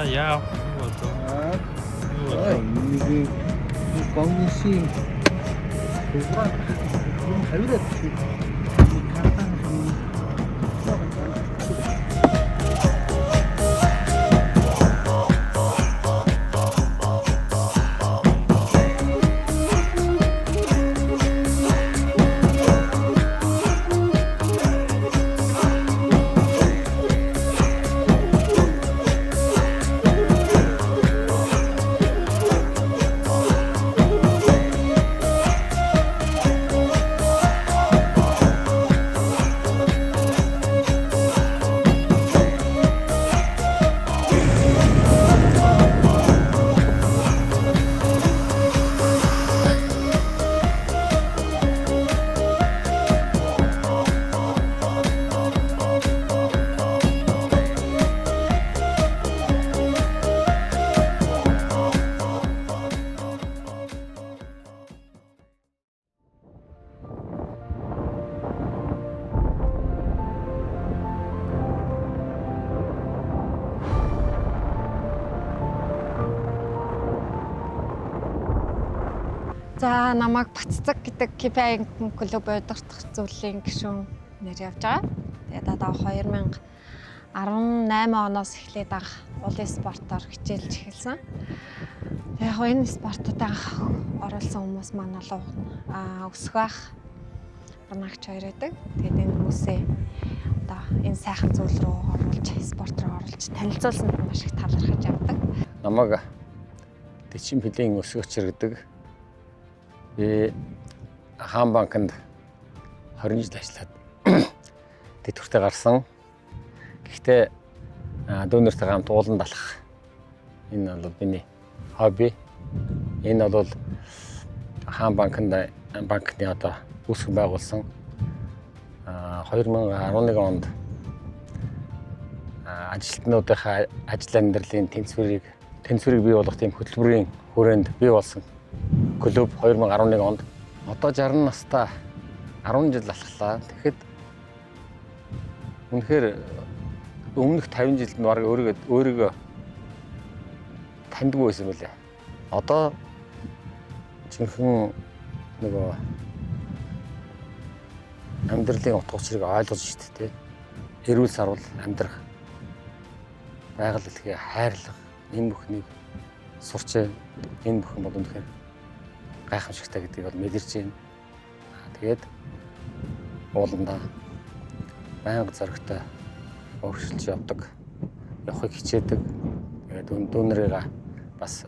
За яа болоо. Ini kondisi kurang habitat За намайг Баццаг гэдэг KPI клуб удирдах зүйлийн гишүүн нэр явж байгаа. Тэгээд одоо 2018 оноос эхлээд анх улсын спортоор хичээлж эхэлсэн. Яг энэ спортод анх оролцсон хүмүүс маань олон өсөх ах нагч хоёр байдаг. Тэгээд энэ хүмүүсээ одоо энэ сайхан зүйл рүү оруулж спорт руу оруулж танилцуулсанд маш их талархаж явдаг. Намайг Дэчин Пилийн өсгөгч гэдэг. Би Хаан банкнд 20 жил ажиллаад тэтгэвртээ гарсан. Гэхдээ дүүнертэй хамт ууланд алах. Энэ бол миний хобби. Энэ бол Хаан банкны одоо үүсгэн байгуулсан 2011 онд ажилтнуудынхаа ажил амьдралын тэнцвэрийг бий болгох тийм хөтөлбөрийн хүрээнд бий болсон клуб 2011 онд. Одоо 60 настай 10 жил алхлаа. Тэгэхэд үнэхээр өмнөх 50 жилд нь баг өөрийгөө таньдгүй байсан мөлий. Одоо жинхэнэ нөгөө амьдралын утга учирыг ойлгож штэ тий. Эрүүл сарвал амьдрах, байгаль дэлхий хайрлах, энэ бүхнийг сурч энэ бүхэн бол үнэхээр гайхамшигтай гэдгийг бол мэдэрч байна. Тэгээд ууландаа байнга зоригтой өөрчлөж явдаг, явахыг хичээдэг. Тэгээд дүүнэрийгээ бас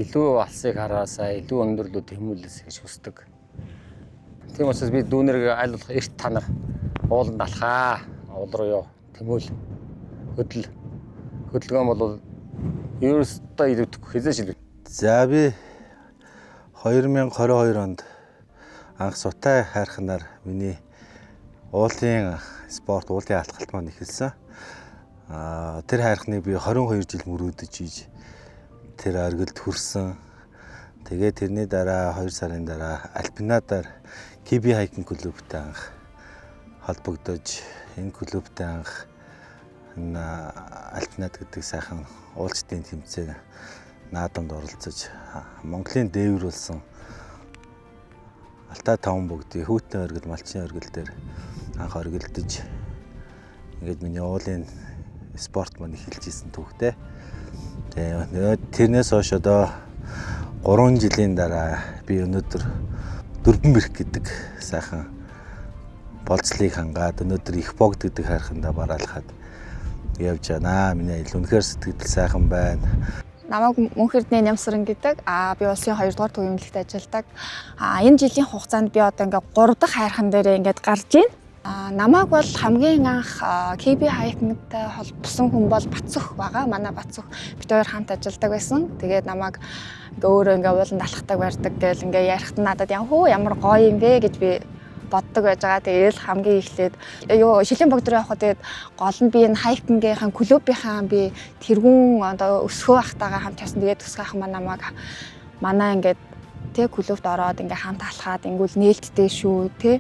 илүү алсыг хараасаа, илүү өндөрлөө тэмүүлээсэй гэж хүсдэг. Тийм учраас би дүүнэрийг аль болох эрт танах ууланд алхаа, уул руу яв, тэмүүл, хөдөлгөөн бол ерөөсөө илүүдэхгүй, хязгаарч илүүдэхгүй. За би 2022 онд анх сутай хайрханаар миний уулын спорт, уулын алхалт маань эхэлсэн. Тэр хайрхныг би 22 жил мөрөөдөж ийж тэр оргилд хүрсэн. Тэгээд тэрний дараа 2 сарын дараа Альпинадаар KB хайкинг клубтай анх холбогдож энэ клубтай анх Альпинад гэдэг сайхан уулзтын тэмцээн наадамд оролцож Монголын дээвэр болсон Алтай таван бүгдийн Хүүтэн оргил, Малчин оргил дээр анх оргилдож ингээд миний уулын спорт маань эхэлж исэн түүхтэй. Тэгээд тэрнээс хойш одоо 3 жилийн дараа би өнөөдөр Дөрбөн бэрх гэдэг сайхан болцлыг хангаад өнөөдөр их богд гэдэг хайрхандаа бараалахад явж байна. Миний ил үнэхээр сэтгэл сайхан байна. Намайг Мөнхөрдний Нямсран гэдэг. Би улсын 2 дугаар төвийн эмнэлэгт ажилладаг. Энэ жилийн хугацаанд би одоо ингээд 3 дахь хайрхан дээрээ ингээд гарч байна. Намайг бол хамгийн анх KB хайкингтай холбосон хүн бол Бацөх байгаа. Манай Бацөх бид хоёр хамт ажилладаг байсан. Тэгээд намайг ингээ өөрөө ингээ ууланд алхахдаг барьдаг гэл ингээ ярихт надад ямар гоё юм бэ гэж би боддог байж байгаа. Тэгээд хамгийн эхлээд Шилийн богд руу явхад тэгээд гол нь би энэ хайкингийнхаа клубийнхаа би тэргүүн одоо өсгөө ахтайгаа хамт явсан. Тэгээд өсгөө ах намайг манай ингээд тэг клубт ороод ингээ хамт алхаад ингүүл нээлттэй шүү тий.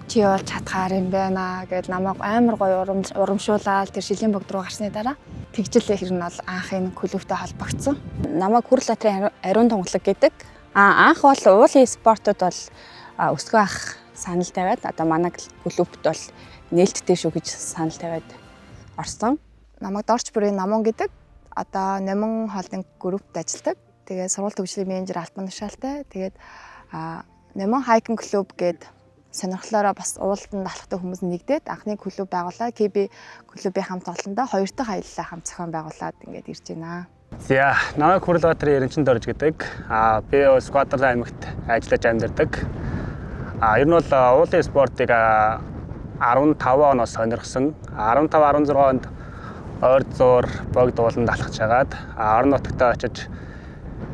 Чи бол чадхаар юм байна гэж намайг амар гоё урамшуулаад тэр Шилийн богд руу гарсны дараа тэгжлээ хэр нь бол анх энэ клубтэй холбогдсон. Намайг Хүрэл Лотерийн ариун тунгалаг гэдэг. Анх бол уулын спортод бол өсгөө ах санал тавиад одоо манай клубт бол нээлттэй шүү гэж санал тавиад орсон. Намайг Дорч бүрийн Намун гэдэг. Одоо Намун холдинг группт ажилладаг. Тэгээд сургууль төвчлийн менежер Альбан тушаалтай. Тэгээд Намун хайкинг клуб гэдэг сонирхлоороо бас ууланд алхахтай хүмүүс нэгдээд анхны клуб байгуулаад KB клубийн хамт олондоо 2 дахь аяллаа хамт зохион байгуулад ингээд ирж байна. За, намайг Хүрэл Лотерийн Эренчин Дорж гэдэг. Би Сквадр аймагт ажиллаж амьдардаг. Ер нь бол уулын спортыг 15 оноос сонирхсон. 15 16 онд ойр зуур богд ууланд алхаж хагаад орон нутагтаа очиж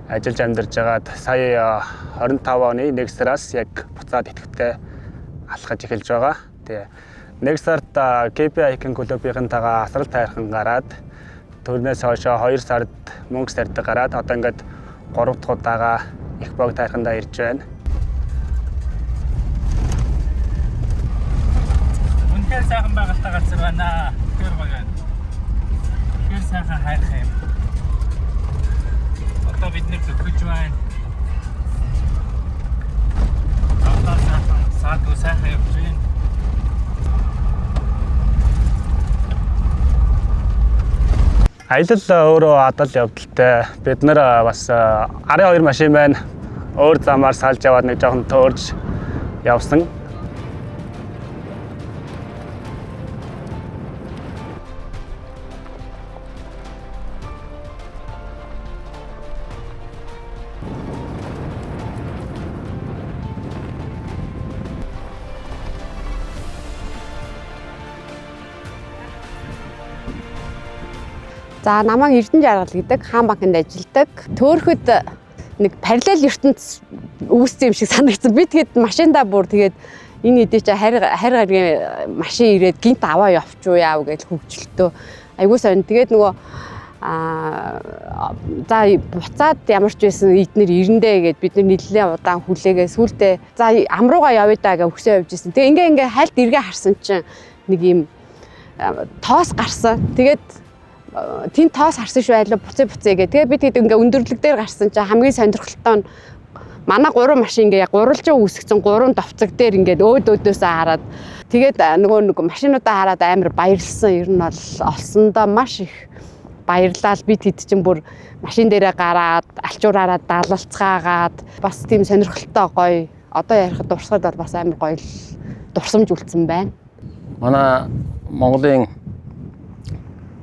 ажиллаж амьдарч хагаад сая 25 оны 1 сараас яг буцаад идэвхтэй алхаж эхэлж байгаа. Тэгээ 1 сард KB Hiking клубынхантайгаа асрал тайрхан гараад төрнөөс хойшоо 2 сард мөнгө сард гараад одоо ингээд 3 дахь удаага их богд тайрхандаа ирж байна. Үнэхээр сайхан байгальтай газар байна. Тэр гоё. Тэр сайхан хайрах юм. Одоо бид нэр зөвхөж байна. Одоо сайхан сайхан явж байна. Аялал өөрөө адал явдалтай. Бид нэр бас 12 машин байна. Өөр замаар салж яваад нэг жоохон төөрж явсан. За намайг Эрдэнэ Жаргал гэдэг хаан банкнд ажилладаг. Төөрөхөд нэг параллел ертөнц үүссэн юм шиг санагдсан. Би тэгэд машиндаа бүр тэгээд энэ хэдий чи харь гаргийн машин ирээд гинт аваа явчуу яав гэж хөвгчлөлтөө. Айгуу сонь. Тэгээд нөгөө за буцаад ямар ч байсан эднэр ирэндээ гэд бид нар нэлээд удаан хүлээгээ сүултээ за амруугаа явъя даа гэж өгсөө явж исэн. Тэгээ ингээ хальт эргээ харсан чинь нэг юм тоос гарсан. Тэгээд тэн тоос харсан шүү айлаа буцаа гээ. Тэгээ бид хэд ингээ өндөрлөг дээр гарсан чинь хамгийн сонирхолтой нь манай 3 машин ингээ гурвалжин үүсгэсэн 3 довцог дээр ингээд өөдөөсөө хараад тэгээд нөгөө машинуудаа хараад амар баярлсан. Ер нь бол олсондоо маш их баярлал. Бид хэд чинь бүр машин дээрээ гараад алчуураараа даалалцгаагаад бас тийм сонирхолтой гоё. Одоо ярихад дурсахад бол бас амар гоё дурсамж үлдсэн байна. Манай Монголын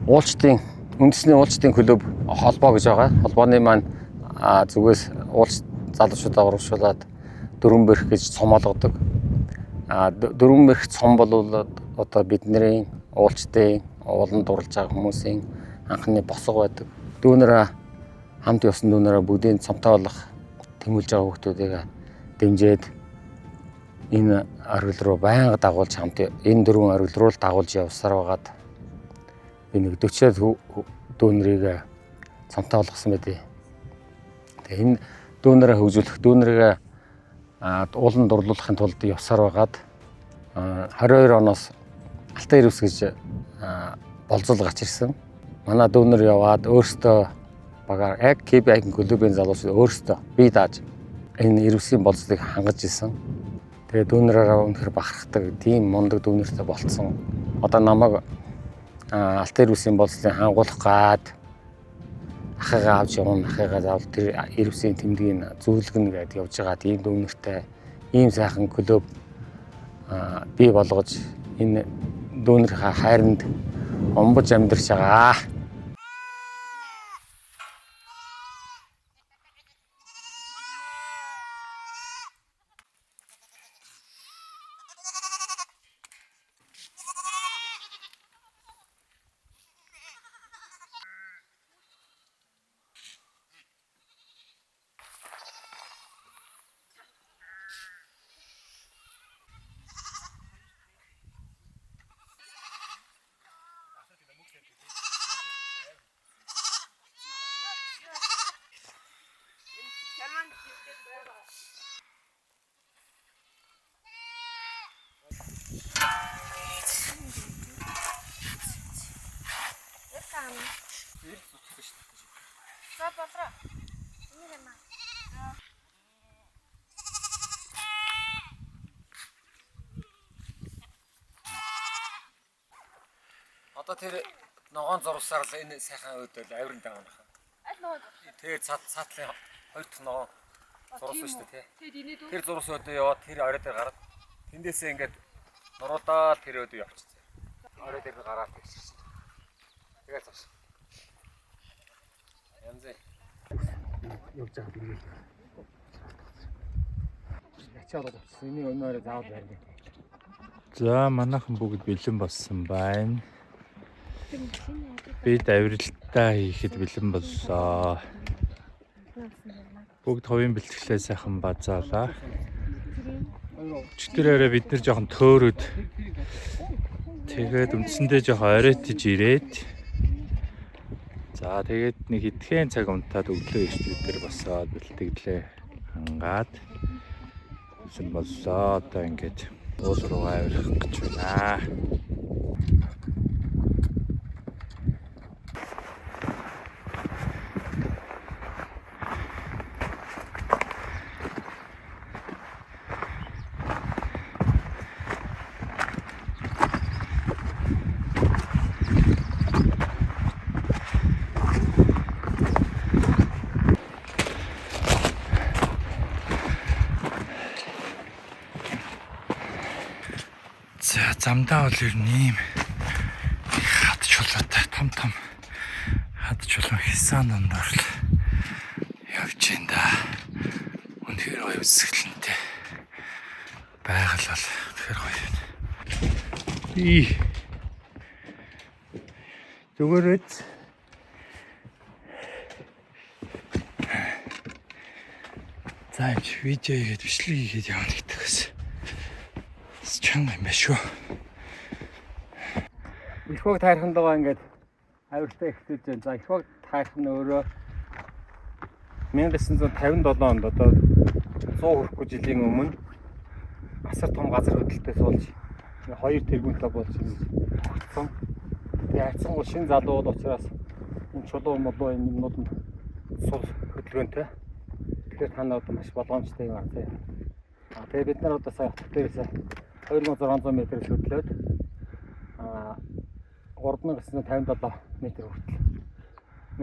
уулчдын үндэсний уулчдын клуб холбоо гэж байгаа. Холбооны маань зүгээс уулч залуучуудаа урамшуулад дөрвөн бэрх гэж цом олгодог. Дөрвөн бэрх цом бол одоо бидний уулчдын ууланд дурлаж байгаа хүмүүсийн анхны босго байдаг. Дүүнэрээ хамт явсан дүүнэрээ бүгдийн цомтой болох тэмүүлж байгаа хүмүүсийг дэмжиж энэ оргил руу байнга дагуулж хамт энэ дөрвөн оргил руу дагуулж явсаар байгаад би нэг 40 дүүнрийг цомтой болгосон байдیں۔ Тэгээ энэ дүүнэрээ хөгжүүлэх дүүнрийг ууланд дурлуулахын тулд явсаар байгаад 22 оноос Алтай Ирвс гэж болцол гарч ирсэн. Манай дүүнэр яваад өөртөө багаар яг KB Hiking клубын залуучууд өөртөө бие дааж энэ Ирвсийн болцлыг хангаж исэн. Тэгээ дүүнэрээ үнэхээр бахархдаг тийм мундаг дүүнэртэй болцсон. Одоо намайг Алтай Ирвсийн болцлыг хангуулах гад ахыгаа авч явна, ахыгаа заавал тэр Ирвсийн тэмдгийг зөвлөгнө гэдээ явж байгаа тийм дүүнэртэй ийм сайхан клуб бий болгож энэ дүүнэрийнхээ хайранд омбож амьдарч байгаа. Одоо тэр ногоон зурсаар л энэ сайхан өдөл авирын даана. Аль ногоон? Тэр цаатлын хоёр дахь ногоон зурсан шүү дээ тий. Тэр зурс өдөө яваад тэр орой дээр гараад тэндээсээ ингээд нуруудаа тэр өдөө явчихсан. Орой дээр гараад ирсэн. Тэгээд цааш. Янзээ. Явж байгаа юм. Ячаад очсон. Энийг өнөөрөө заавал барьна. За манайхан бүгд бэлэн болсон байна. Бид авиралтаа хийхэд бэлэн боллоо. Бүгд хувийн бэлтгэлээ сайхан базаалаа. Өчтөрөөрөө бид нар жоохон төөрөд тэгээд үндсэндээ жоохон оройтж ирээд за тэгээд нэг хэдхэн цаг унтаад өглөө эрт бид нар босоод бэлтгэлээ хангаад бэлэн боллоо. Одоо ингээд уул руу авирах гэж байна. Замдаа бол ер нь ийм хад чулуутай том хад чулуу хийсэн дондор л явж байна да. Үнэхээр гоё өсгөлнтэй байгаль бол үнэхээр гоё юм. Зүгээрээ за видео хийгээд бичлэг хийгээд явна гэдэгээс чанга юм байна шүү. Ихвог таархандаа ингээд авиртаа ихтэй байна. За ихвог таарх нь өөрөө 1957 онд одоо 100 хүрэхгүй жилийн өмнө асар том газар хөдлөлтөөс болж 2 тэргуунтай болж тогтсон. Тэгээ хайцсан шинэ залуу учраас энэ чулуу молоо энэ юмнууд нь сул хөдөлгөөнтэй. Тэгэхээр та нар одоо маш болгоомжтой юм аа. Тэгээ бид нар одоо сая хот дээрээс 2600 м хөдлөөд 3957 м хүртэл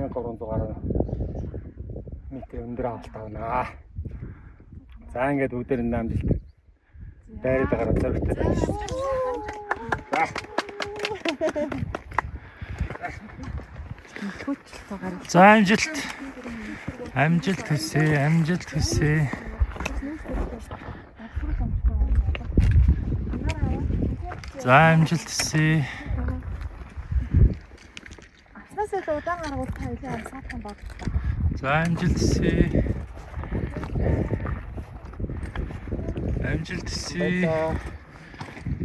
1300 гаруй метр өндөр авалт авнаа. За ингээд бүгдээр энэ амжилт дайраад байгаа зоригтой байна шүү. За амжилт хүсье. За амжилт хүсье. Аснасаа удаан гаргуул тайлаа саатхан баг. За амжилт хүсье.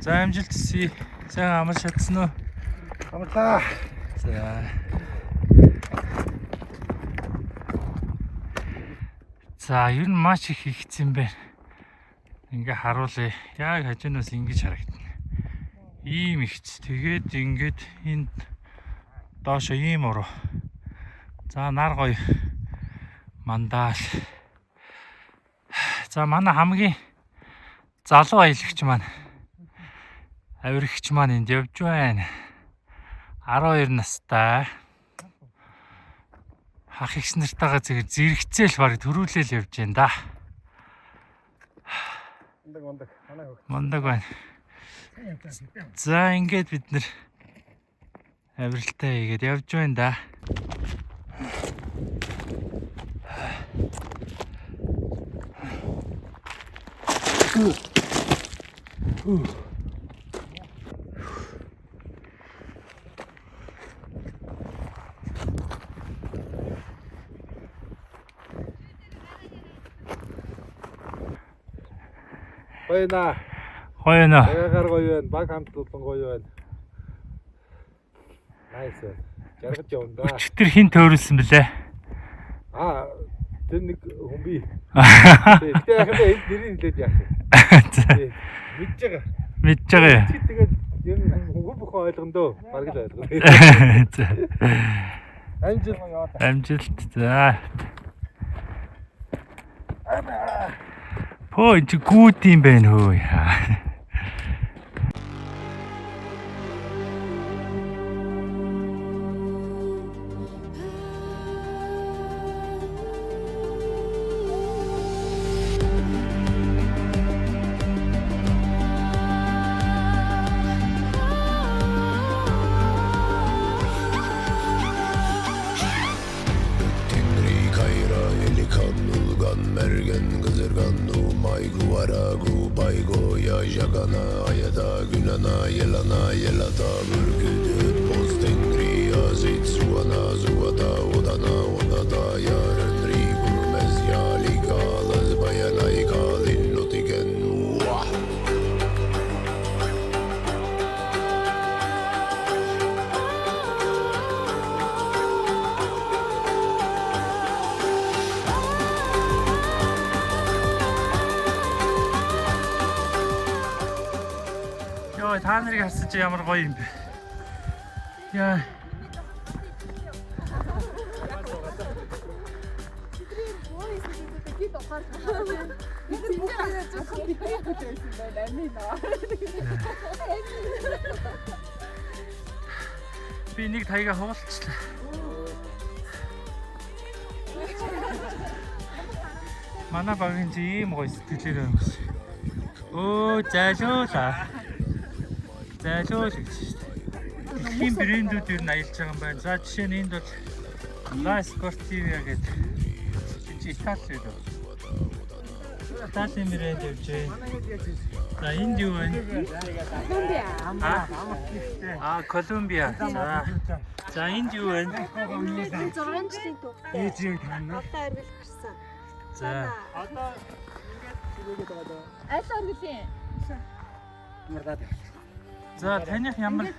За амжилт хүсье. Сайн амар шатсан уу? Амарлаа. За. За ер нь маш их хийгдсэн байна. Ингээ харуулъя. Яг хажуунаас ингэж харагдана. Ийм ихц. Тэгээд ингээд энд доошо ийм уруу. За нар гоё мандаал. За манай хамгийн залуу аялагч маань авирагч маань энд явж байна. 12 настай. Ах ихс нартайгаа зэрэгцээл баг төрүүлээл явж байна да. Мондаг байна. За ингээд бид нэр авиралтай хийгээд явж байна да. Хойно. Ягаар гоё байна. Баг хамт тулан гоё байна. Найс байна. Жаргаж явна да. Өчтөр хин төөрүүлсэн блэ? Тэр нэг хүн бий. Тэгтээ яхаа энэ нэрийг хэлээд яах вэ? Мэдж байгаа. Тэгээд ер нь хүн бүхэн ойлгондөө. Бараг л ойлгоно. Амжилт. За. Поо энэ гүүд юм байна хөө. Mergen kızırgan maygu aragu baygo ya jagana ayada günana yelata bürküdüt boz tengri azit suana zuvada odada yarın ribur mezyali kalaz bayanay kalin lotiken wah. Та нарыг харсан чи ямар гоё юм бэ? Яа. Би нэг таяга хуулчлаа. Манай багийн чи ийм гоё сэтгэлээр байна. Оо, зайлуулаа. Зайлуул гэж шүү дээ. Дэлхийн брэндүүд юу аялж байгаа юм байна. За жишээ нь энд бол La Sportiva гэдэг Итали үү. Италийн брэнд явж байна. За энд юу вэ? Колумбиа. За энд юу вэ? 6 жилийн төв. Ээжийг таньна. Одоо арвил гарсан. За Одоо аль оргилийн? За таних ямар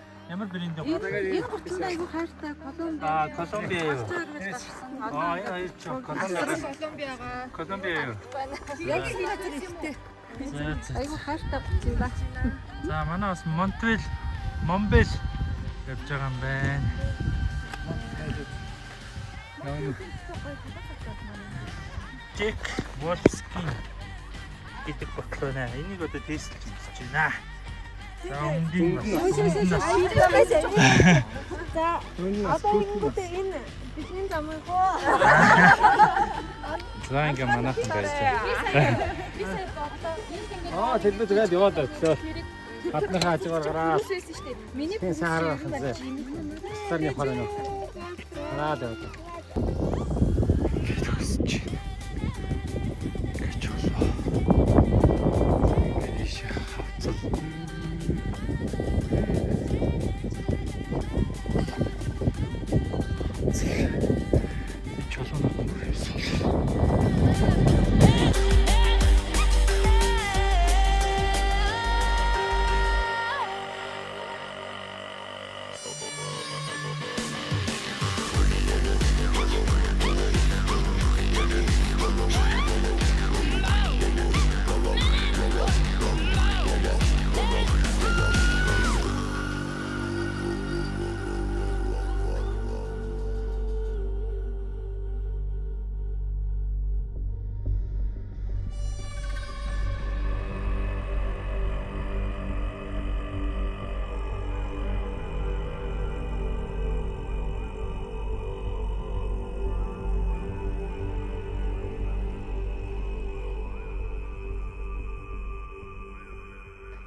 брэнд вэ? Энэ хүртэнд айгүй хайртай Колумбиа. Колумбиа юу? Яа ч Колумбиагаа. Колумбиа юу? Яг л хэрэгтэй. За. Айгүй хайртай болсон ба. За манай бас Монбел явж байгаа юм байна. Джек Волскин гэдэг бодлоо нэ. Энийг одоо тестэлж үзэж байна. За өмдийн бас. За одоо ингэдэй энэ бидний замыг гоо. За ингээ манайхан байж байна. Тэр нь тэгээд яваад очоо. Гадныхаа хажуугаар гараад. Миний Тийм сайн харах гэсэн. Старны хорон. Хараад яваа.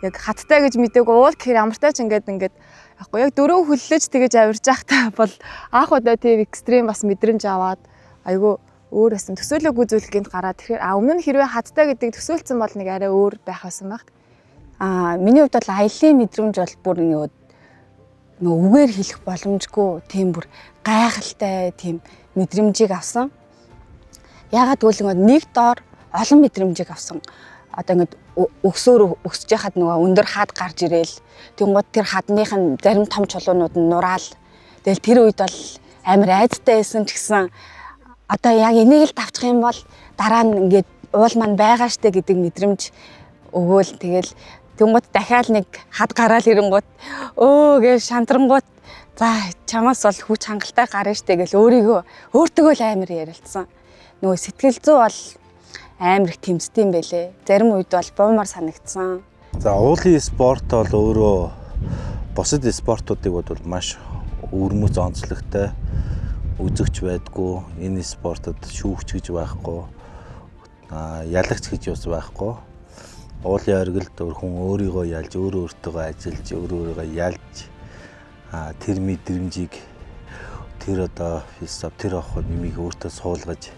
Яг хаттай гэж мдээгүй уул гэхэр амартай ч ингээд яахгүй яг дөрөв хүллэж тэгэж авирж байхдаа бол анх удаа тийм экстрим бас мэдрэмж аваад айгүй өөр байсан төсөөлөг үзүүлэлгэнд гараад тэгэхээр өмнө нь хэрвээ хаттай гэдэг төсөөлцсөн бол нэг арай өөр байх байсан баг. Миний хувьд бол аялын мэдрэмж бол бүр нэг үгээр хэлэх боломжгүй тийм бүр гайхалтай тийм мэдрэмжийг авсан. Ягаад гэвэл нэг доор олон мэдрэмжийг авсан. Одоо ингээд өксөөр өксөж яхад нөгөө өндөр хад гарч ирээл тэнгууд тэр хадных нь зарим том чулуунууд нь нураал тэгэл тэр үед бол амар айдтай байсан ч гэсэн одоо яг энийг л давчих юм бол дараа нь ингээд уул маань байгаа штэ гэдэг мэдрэмж өгөөл тэгэл тэнгууд дахиад нэг хад гараал ирэнгууд өө гэж шантрангууд За чамаас бол хүч хангалттай гарна штэ гэл өөртөө л амар ярилцсан. Нөгөө сэтгэл зүй бол амар их тэмцдэм байлээ. Зарим үед бол буумар санагдсан. За уулын спорт бол өөрөө бусад спортуудыг бодвол маш өвөрмөц онцлогтой, үзэгч байдгүй, энэ спортод шүүгч гэж байхгүй, ялагч гэж бас байхгүй. Уулын оргилд хүн өөрийгөө ялж, өөртөө ажиллаж, өөрийгөө ялж тэр мэдрэмжийг тэр одоо философи авах нэмийг өөртөө суулгаж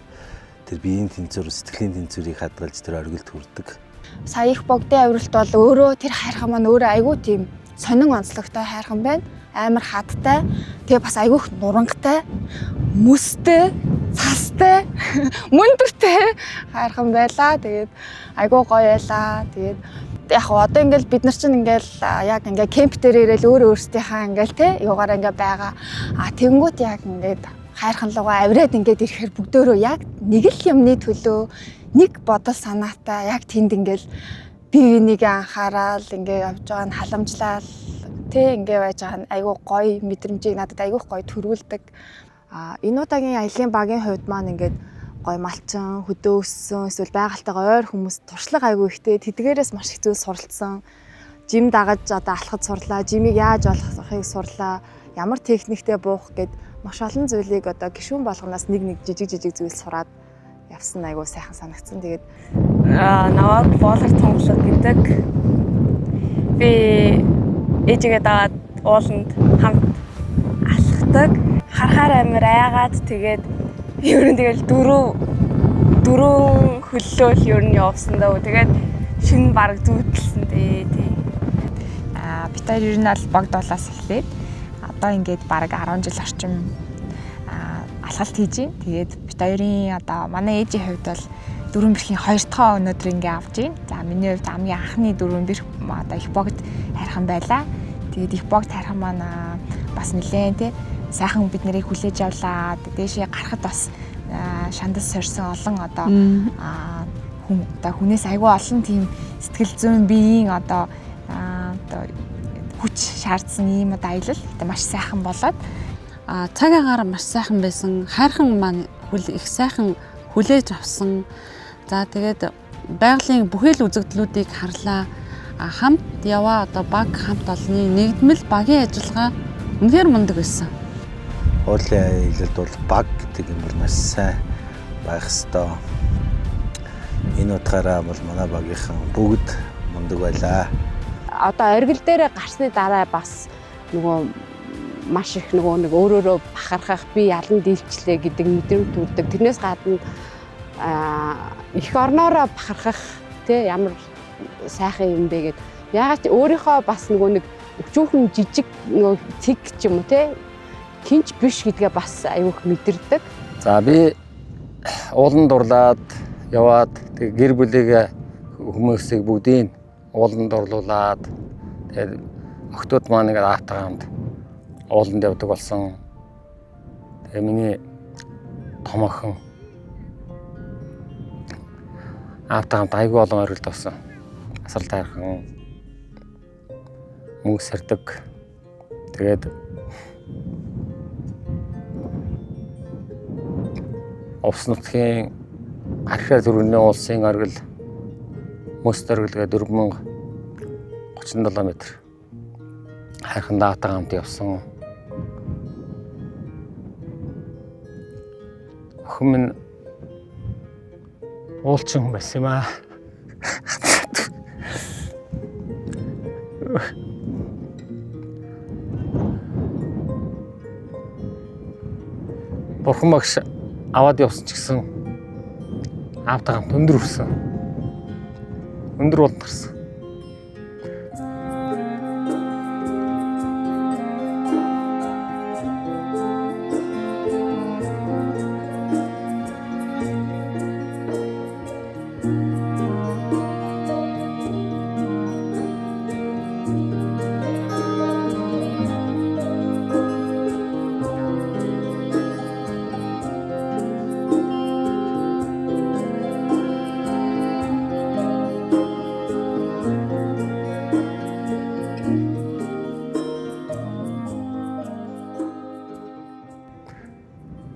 тэр биеийн тэнцвэр, сэтгэлийн тэнцвэрийг хадгалж тэр оргилд хүрдэг. Сая их богдын авиралт бол өөрөө тэр хайрхан маань өөрөө айгүй тийм сонин онцлогтой хайрхан байна. Амар хаттай. Тэгээ бас айгүйх нурангтай, мөстэй, цастай, мөндөртэй хайрхан байлаа. Тэгээд айгүй гоё байлаа. Тэгээд яг одоо ингээл бид нар чинь ингээл яг ингээ кемп дээр ирээл өөрөөсдийнхаа ингээл те юугаар ингээ байгаа. Тэгэнгүүт яг ингээд хайрхан лугаа авираад ингээд ирэхээр бүгдөө яг нэг л юмны төлөө нэг бодол санаатай яг тэнд ингээл бие бинийгээ анхаарал ингээ явж байгаа нь халамжлал тэ ингээ байж байгаа нь айгүй гоё мэдрэмжийг надад айгүй гоё төрүүлдэг. Энэ удаагийн аялын багийн хувьд маань ингээд гоё малчин, хөдөө өссөн, эсвэл байгальтайгаа ойр хүмүүс туршлага айгүй ихтэй тэдгээрээс маш их зүйл суралцсан. Жим дагаж одоо алхаж сурлаа, жимийг яаж олохыг сурлаа, ямар техниктэй буух гэд маш олон зүйлийг одоо гишүүн болгоноос нэг жижиг зүйл сураад явсан айгүй сайхан санагдсан. Тэгээд намайг Болор Тонголог гэдэг. Би ээжигээ дагаад ууланд хамт алхдаг. Харахаар амир айгаад тэгээд ер нь тэгэл дөрөв хөллөөл ер нь явсан даа. Тэгээд шинэ баг зүудэлсэн дээ тий. Бид хоёр ер нь аль богдолоос эхлээд одоо ингээд баг 10 жил орчим алхалт хийж байна. Тэгээд бид хоёрын одоо манай ээжийн хувьд бол дөрвөн бэрхийн 2 дахь өнөөдөр ингээ авж байна. За миний хувьд хамгийн анхны дөрвөн бэрх одоо их богд хайрхан байлаа. Тэгээд их богд хайрхан маань бас нэлээд тий сайхан бид нарыг хүлээж авлаа. Дээшээ гарахад бас шандас сорьсон олон одоо хүнээс айгүй олон тийм сэтгэл зүйн биеийн одоо хүч шаардсан ийм одоо аялал гэдэг маш сайхан болоод цаг агаар маш сайхан байсан. Хайрхан маань их сайхан хүлээж авсан. За тэгээд байгалийн бүхэл үзэгдлүүдийг харлаа. Хамт яваа одоо баг хамт олонны нэгдмэл багийн ажиллагаа үнэхээр мундаг байсан. Уулын аялалд бол баг гэдэг юм бол маш сайн байх ёстой. Энэ утгаараа бол манай багийнхан бүгд мундаг байлаа. Одоо оргил дээр гарсны дараа бас нөгөө маш их нөгөө нэг өөрөөрөө бахархах, би ялан дийлчлээ гэдэг мэдрэмж төрдөг. Тэрнээс гадна их орноороо бахархах тий ямар сайхан юм бэ гэд. Яагаад өөрийнхөө бас нөгөө нэг өчүүхэн жижиг нөгөө цэг ч юм уу тий хинч биш гэдгээ бас аюух мэдэрдэг. За би ууланд дурлаад яваад тэг гэр бүлийгээ хүмүүсийг бүгдийг ууланд дурлуулад тэгээд охтууд маань ингээд аавтайгаа хамт ууланд явдаг болсон. Тэгээ миний том охин аавтайгаа хамт айгүй олон оргилд авсан. Асар тайрхан мөнгө сэрдэг. Тэгээд Овс нутгийн Архиар зүрхний улсын оргил Мөс оргилгээ 4037 м. Хайрхан даатаа хамт явсан. Охин минь уулчин байсан юм аа. Бурхан багш аваад явсан ч гэсэн аавтайгаа хамт өндөр хүрсэн. Өндөр болд гарсан.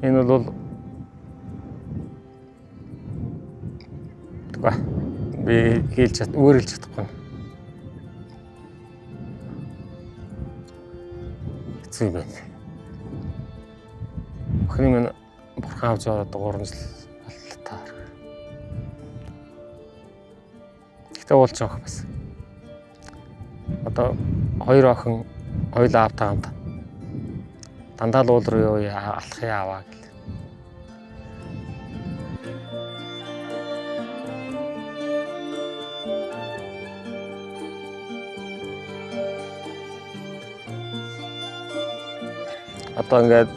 Энэ бол би өөр хэлж чадахгүй. Хэцүү юм байна. Охины минь бурхан авч яваад 3 жил боллоо. Гэтэ уулч авах бас. Одоо 2 охин хоёулаа аав таамд дандаа л уул руу алхахыг аваа гэл. Одоо ингээд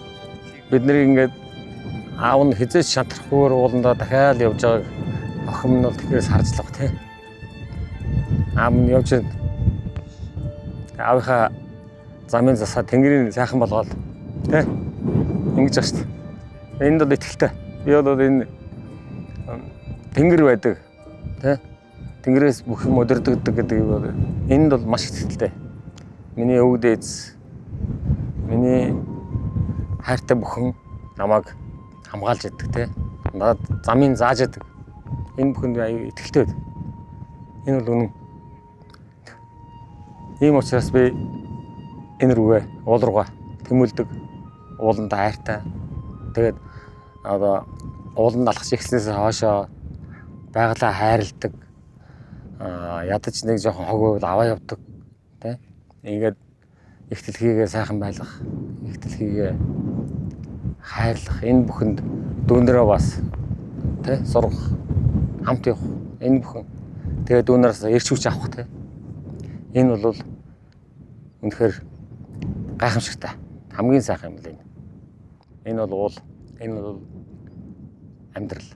бид нарыг аав нь хизээж шантрахгүйгээр ууландаа дахиад явж байгааг охин нь бол тэгэхээр харж л байгаа тийм. Аав нь явж аавынхаа замын засаа тэнгэрийн сайхан болгоод тийм ингэж байна шүү дээ. Энд бол итгэлтэй. Би бол энэ тэнгэр байдаг тийм. Тэнгэрээс бүх юм өдөрдөгдөг гэдэг бол энд бол маш итгэлтэй. Миний өвөг дээдс миний хайртай бүхэн намайг хамгаалж яддаг те. Надад замын зааж яддаг. Энэ бүхэнд аяа итгэлтэй байдаг. Энэ бол үнэн. Ийм учраас би энэ рүүгээ уул руугаа тэмүүлдэг. Ууландаа хайртай. Тэгээд одоо ууланд алхаж эхлснээс хойшоо байгалаа хайрладаг. Ядаж нэг жоохон хог байвал аваа явдаг. Тэ. Ингээд их дэлхийгээ сайхан байлгах. Их дэлхийгээ хайрлах. Энэ бүхэнд дүүнэрээ бас тэ сурах, хамт явах. Энэ бүхэн тэгээд дүүнээс эрч хүч авах тэ. Энэ бол үнэхээр гайхамшигтай. Хамгийн сайхан юм л энэ. Энэ бол уул, энэ бол амьдрал.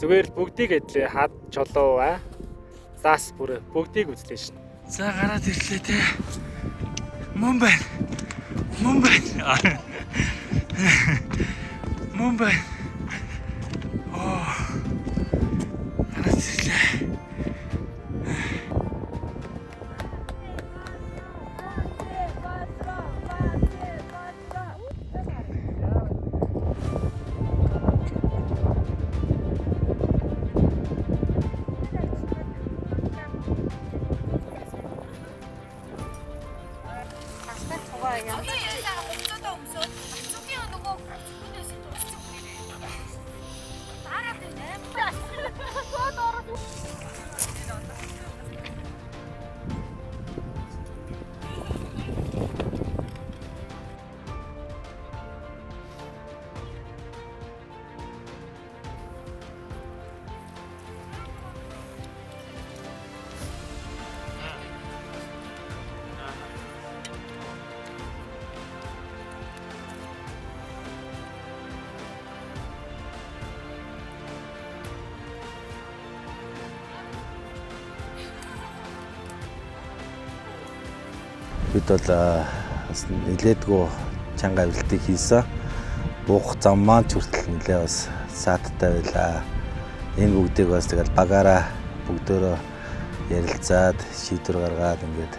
Зүгээр л бүгдийг эдлээ хад чолоо заас бүр бүгдийг үзлээ шин. За гараад ирлээ те. Мөн байна. Мөн байна. Мөн байна. Оо. Гараад ирлээ. бид бол бас нэлээдгүй чанга авилтыг хийсэн. Буух зам маань ч хүртэл нэлээ бас сааттай байлаа. Энэ бүгдийг бас тэгэл багаараа бүгдөө ярилцаад шийдвэр гаргаад ингээд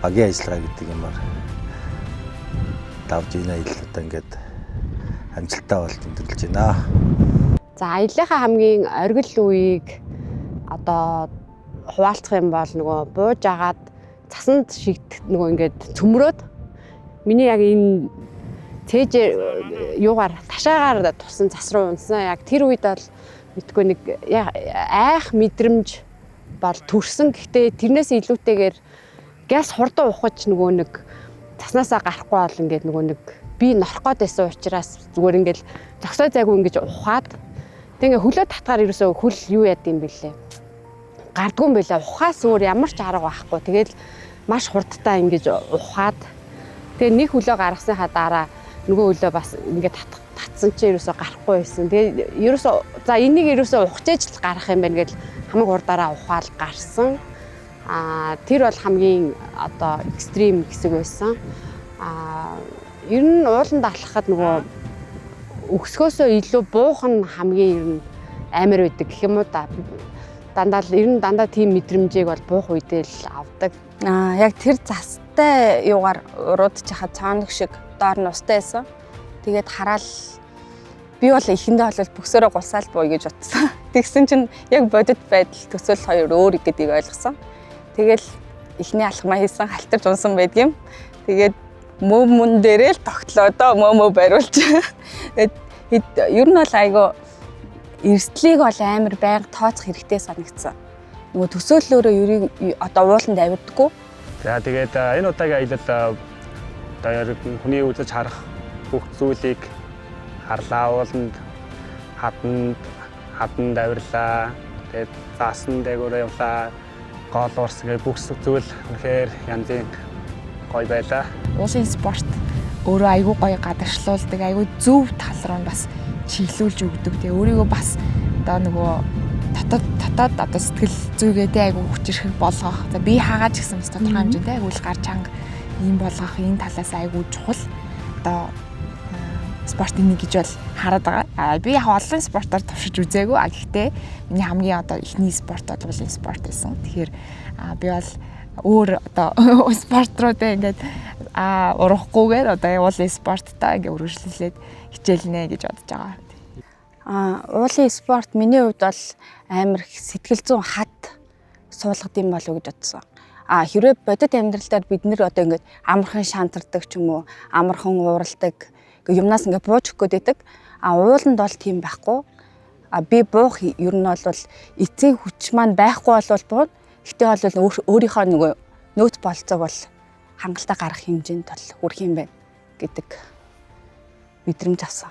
багийн ажиллагаа гэдэг юмар давж ийна илүү ингээд амжилттай болж өндөрлөж байна. За аяллахаа хамгийн оргил үеийг одоо хуваалцах юм бол нөгөө бууж агаад цасанд шигдэх нөгөө ингээд цөмрөөд миний яг энэ цээжээр юугаар ташаагаар тусан цас руу унсан. Яг тэр үед бол мэдгүй нэг айх мэдрэмж бол төрсөн. Гэхдээ тэрнээс илүүтэйгээр газ хурдан ухаж нөгөө нэг цаснасаа гарахгүй бол ингээд нөгөө нэг би норох гээд байсан учраас зүгээр ингээд зогсоо зайгүй ингэж ухаад тэг ингээд хөлөө татгаар ерөөсөө хөл юу яд юм бэлээ. Гардгүй юм бэлээ. Ухаас өөр ямар ч арга байхгүй. Тэгэл маш хурдтай ингэж ухаад тэгээ нэг хөлөө гаргасныхаа дараа нөгөө хөлөө бас ингээд татсан чи ерөөсөө гарахгүй байсан. Тэгээ ерөөсөө за энийг ерөөсөө ухчихж л гарах юм байна гэж хамаг хурдаараа ухаал гарсан. Тэр бол хамгийн одоо экстрим хэсэг байсан. Ер нь ууланд алхахад нөгөө өксгөөсөө илүү буух нь хамгийн ер нь амар байдаг гэх юм уу да. Дандаа тийм мэдрэмжийг бол буух үедээ л авдаг. Яг тэр застай юугаар уруудж хахад цаанах шиг доор нь устай байсан. Тэгээд хараал би бол эхэндээ бол бөксөрөө гулсаал бууя гэж бодсон. Тэгсэн чинь яг бодит байдал төсөөл хоёр өөр гэдгийг ойлгосон. Тэгэл эхний алхмаа хийсэн халтарч унсан байдгийм. Тэгээд мөн дээрээ л тогтлоо доо мөө бариулж. Ер нь бол айгүй эрсдлийг бол амар байнга тооцох хэрэгтэй санагдсан. Нөгөө төсөөллөөрөө ерийг одоо ууланд авирдаггүй. За тэгээд энэ удаагийн аялал одоо хүний үзэж харах бүх зүйлийг харлаа, ууланд хаданд авирлаа. Тэгээд заасан дээгүүрээ явлаа. Гол уурс гэх бүх зүйл үнэхээр янзын гоё байлаа. Уулын спорт өөрөө айгүй гоё гадагшлуулдаг, айгүй зөв тал руу бас чиглүүлж өгдөг. Тэгээ өөрийгөө бас одоо нөгөө татаад одоо сэтгэл зүйгээдээ айгүй хүчрэх болгох. За би хаагаад ч гэсэн бас тодорхой хэмжээтэй айгүй л гар чанга ийм болгох энэ талаас айгүй чухал. Одоо спортын нэг гэж бол хараад байгаа. Би яг олон спортоор туршиж үзээгүй. Гэхдээ миний хамгийн одоо ихний спорт бол уулын спорт байсан. Тэгэхээр би бол өөр одоо спорт руу ингээд урахгүйгээр одоо уулын спорттой ингээд үргэлжлүүлээд хичээлнэ гэж бодож байгаа. Уулын спорт миний хувьд бол амар сэтгэл зүйн хад суулгад юм болов уу гэж бодсон. Хэрвээ бодит амьдралдаар бид нэр одоо ингээд амархан шантардаг ч юм уу, амархан ууралдаг юмнаас ингээд бууж өгөх гээд байдаг. Ууланд бол тийм байхгүй. Би буух ер нь бол эцсийн хүч маань байхгүй болвол бууна. Гэтэ бол өөрийнхөө нөгөө нөөц болцоог бол хангалттай гарах хэмжээнд бол хүрэх юм байна гэдэг мэдрэмж авсан.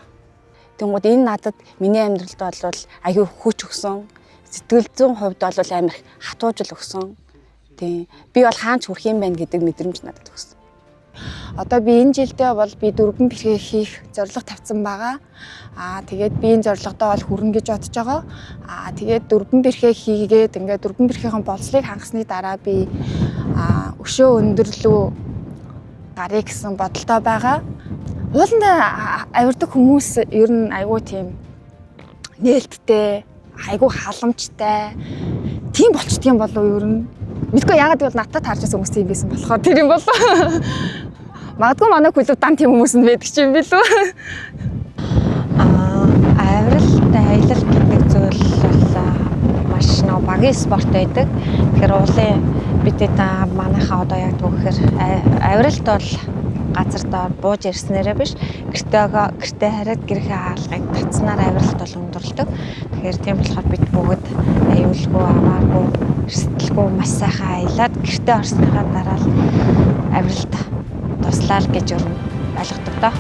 Тэнгууд энэ надад миний амьдралд бол аюу хүч өгсөн. Сэтгэл зүйн хувьд бол амар хатуужил өгсөн. Тийм. Би бол хаанч хүрэх юм байна гэдэг мэдрэмж надад өгсөн. Одоо би энэ жилдээ бол би дөрвөн бэрхээ хийх зорилго тавьсан байгаа. Тэгээд би энэ зорилгодоо бол хүрнэ гэж бодож байгаа. Тэгээд дөрвөн бэрхээ хийгээд ингээд дөрвөн бэрхээхэн болцлыг хангасны дараа би өшөө өндөрлөө гарыг гэсэн бодолтой байгаа. Ууланд авирдаг хүмүүс ер нь айгүй тийм нээлттэй, айгүй халамжтай тийм болчдгийм болов ер нь. Мэдгүй яагаад гэвэл надад харж байгаа хүмүүс тийм байсан болохоор тэр юм болоо. Магадгүй манай клуб дан тийм хүмүүс нь байдаг ч юм билүү. Авиралт аялал гэдэг зүйл бол маш нэг багийн спорт байдаг. Тэгэхээр уулын бидэд манайхаа одоо яг түүхээр авиралт бол газар доор бууж ирснээрээ биш гэртээ хараад гэрхээ хаалгыг татснаар авиралт бол өндөрлөдөг. Тэгэхээр тийм болохоор бид бүгд аюулгүй аваагүй эрсдэлгүй маш сайхан аялаад гэртээ орсныхаа дараа л авиралт туслаа л гэж ойлгодог доо.